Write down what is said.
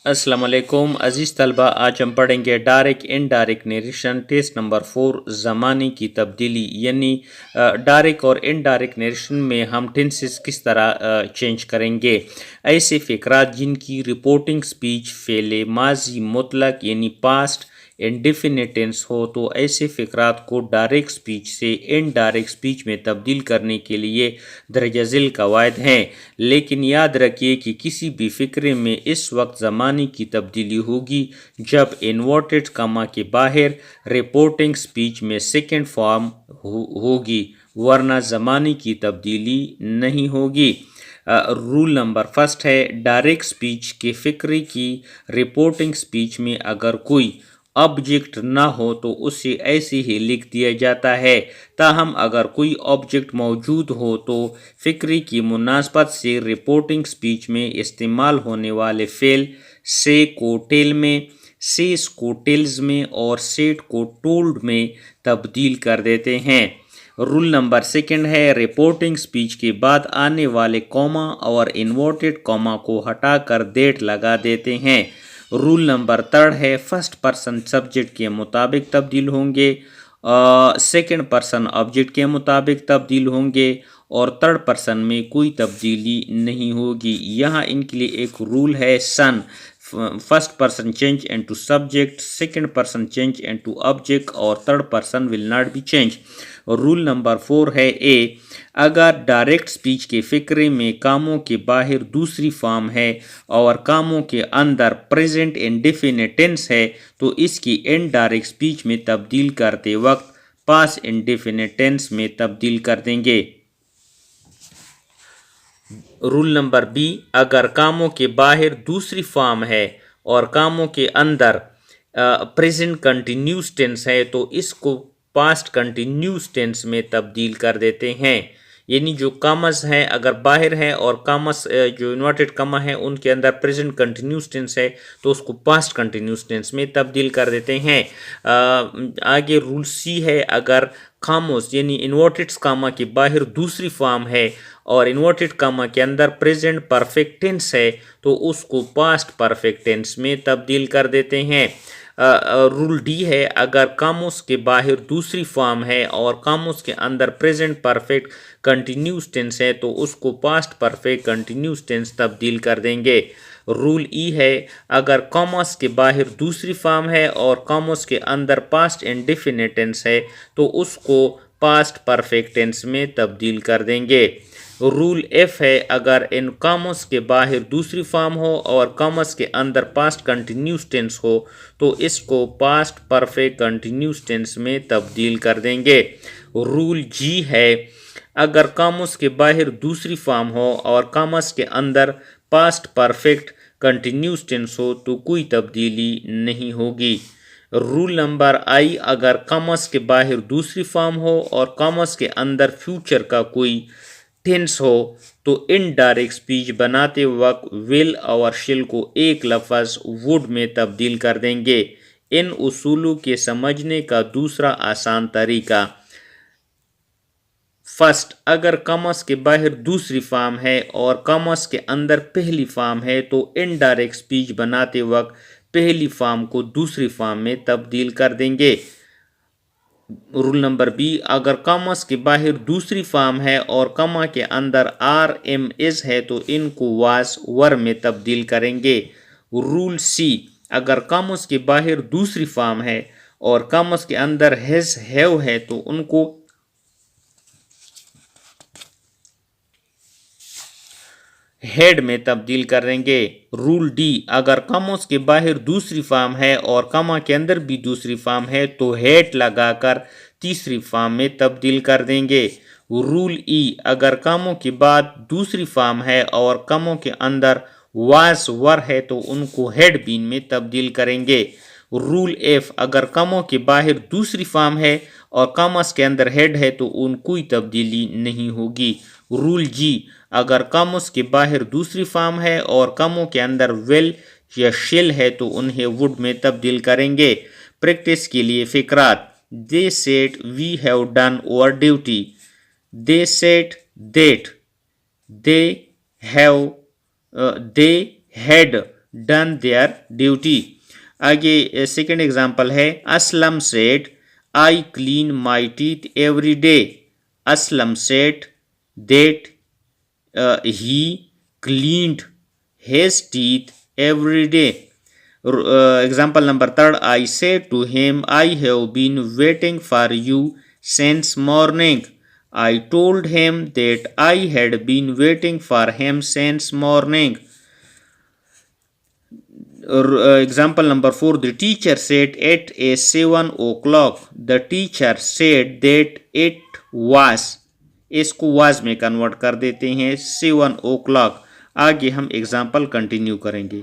अस्सलाम वालेकुम अज़ीज़ तलबा, आज हम पढ़ेंगे direct indirect narration test number 4 ज़माने की तब्दीली। यानी डायरेक्ट और इनडायरेक्ट नरेशन में हम टेंसेस किस तरह चेंज करेंगे। ऐसे फ़िक्रात जिनकी रिपोर्टिंग स्पीच फ़ेले माजी मुतलक यानी पास्ट इंडेफिनिट टेंस हो, तो ऐसे फ़िक्रात को डायरेक्ट स्पीच से इनडायरेक्ट स्पीच में तब्दील करने के लिए दरजा झेल कवायद हैं। लेकिन याद रखिए कि किसी भी फ़िक्रे में इस वक्त ज़माने की तब्दीली होगी जब इन्वर्टेड कमा के बाहर रिपोर्टिंग स्पीच में सेकेंड फॉर्म होगी, वरना ज़माने की तब्दीली नहीं होगी। रूल नंबर फर्स्ट है, डायरेक्ट स्पीच के फ़िक्रे की रिपोर्टिंग स्पीच में अगर कोई ऑब्जेक्ट ना हो तो उसे ऐसे ही लिख दिया जाता है। ताहम अगर कोई ऑब्जेक्ट मौजूद हो तो फ़िक्रे की मुनासबत से रिपोर्टिंग स्पीच में इस्तेमाल होने वाले फ़ेल से को टेल में, सेस को टेल्स में और सेट को टोल्ड में तब्दील कर देते हैं। रूल नंबर सेकंड है, रिपोर्टिंग स्पीच के बाद आने वाले कॉमा और इन्वर्टेड कॉमा को हटाकर डेट लगा देते हैं। रूल नंबर थर्ड है, फर्स्ट पर्सन सब्जेक्ट के मुताबिक तब्दील होंगे, सेकंड पर्सन ऑब्जेक्ट के मुताबिक तब्दील होंगे और थर्ड पर्सन में कोई तब्दीली नहीं होगी। यहाँ इनके लिए एक रूल है, सन first person change into subject, second person change into object और third person will not be change. Rule number 4 है ए, अगर डायरेक्ट स्पीच के फ़िक्रे में कामों के बाहर दूसरी फॉर्म है और कामों के अंदर प्रेजेंट इंडेफिनिट टेंस है तो इसकी इनडायरेक्ट स्पीच में तब्दील करते वक्त पास्ट इंडेफिनिट टेंस में तब्दील कर देंगे। रूल नंबर बी, अगर कामों के बाहर दूसरी फॉर्म है और कामों के अंदर प्रेजेंट कंटिन्यूस टेंस है तो इसको पास्ट कंटिन्यूस टेंस में तब्दील कर देते हैं। यानी जो कामस हैं अगर बाहर है और कामस जो इन्वर्टेड कामा है उनके अंदर प्रेजेंट कंटिन्यूस टेंस है तो उसको पास्ट कंटिन्यूस टेंस में तब्दील कर देते हैं। आगे रूल सी है, अगर खामोश यानी इन्वर्टेड कामा के बाहर दूसरी फॉर्म है और इन्वर्टेड कामा के अंदर प्रेजेंट परफेक्ट टेंस है तो उसको पास्ट परफेक्ट टेंस में तब्दील कर देते हैं। रूल डी है, अगर कामोस के बाहर दूसरी फॉर्म है और कामोस के अंदर प्रेजेंट परफेक्ट कंटिन्यूस टेंस है तो उसको पास्ट परफेक्ट कंटिन्यूस टेंस तब्दील कर देंगे। रूल ई है, अगर कॉमर्स के बाहर दूसरी फॉर्म है और कॉमर्स के अंदर पास्ट इंडेफिनिट टेंस है तो उसको पास्ट परफेक्ट टेंस में तब्दील कर देंगे। रूल एफ है, अगर इन कॉमर्स के बाहर दूसरी फॉर्म हो और कॉमर्स के अंदर पास्ट कंटिन्यूस टेंस हो तो इसको पास्ट परफेक्ट कंटिन्यूस टेंस में तब्दील कर देंगे। रूल जी है, अगर कॉमर्स के बाहर दूसरी फॉर्म हो और कॉमर्स के अंदर पास्ट परफेक्ट कंटिन्यूस टेंस हो तो कोई तब्दीली नहीं होगी। रूल नंबर आई, अगर कॉमर्स के बाहर दूसरी फॉर्म हो और कॉमर्स के अंदर फ्यूचर का कोई टेंस हो तो इनडायरेक्ट स्पीच बनाते वक्त विल और शिल को एक लफ्ज़ वुड में तब्दील कर देंगे। इन उसूलों के समझने का दूसरा आसान तरीका, फर्स्ट, अगर कॉमर्स के बाहर दूसरी फॉर्म है और कॉमर्स के अंदर पहली फॉर्म है तो इनडायरेक्ट स्पीच बनाते वक्त पहली फॉर्म को दूसरी फॉर्म में तब्दील कर देंगे। रूल नंबर बी, अगर कॉमर्स के बाहर दूसरी फॉर्म है और कॉमा के अंदर आर एम एस है तो इनको वास वर में तब्दील करेंगे। रूल सी, अगर कॉमर्स के बाहर दूसरी फॉर्म है और कॉमर्स के अंदर हैज हैव है तो उनको हेड में तब्दील करेंगे। रूल डी, अगर कॉमर्स के बाहर दूसरी फॉर्म है और कॉमा के अंदर भी दूसरी फॉर्म है तो हेड लगाकर तीसरी फॉर्म में तब्दील कर देंगे। रूल ई, अगर कॉमों के बाद दूसरी फॉर्म है और कॉमों के अंदर वास वर है तो उनको हेड बीन में तब्दील करेंगे। रूल एफ, अगर कॉमों के बाहर दूसरी फॉर्म है और कॉमर्स के अंदर हेड है तो उन कोई तब्दीली नहीं होगी। रूल जी, अगर कॉमर्स के बाहर दूसरी फॉर्म है और कॉमों के अंदर वेल या शेल है तो उन्हें वुड में तब्दील करेंगे। प्रैक्टिस के लिए फिक्रात, they said we have done our duty, they said that, they have, they had done their duty. آگے سیکنڈ ایگزامپل ہے Aslam said I clean my teeth every day. Aslam said that he cleaned his teeth every day. Example number 3, I said to him I have been waiting for you since morning. I told him that I had been waiting for him since morning. Example number 4, the teacher said it is 7 o'clock. The teacher said that it was. اس کو was میں convert کر دیتے ہیں 7 o'clock. آگے ہم example continue کریں گے.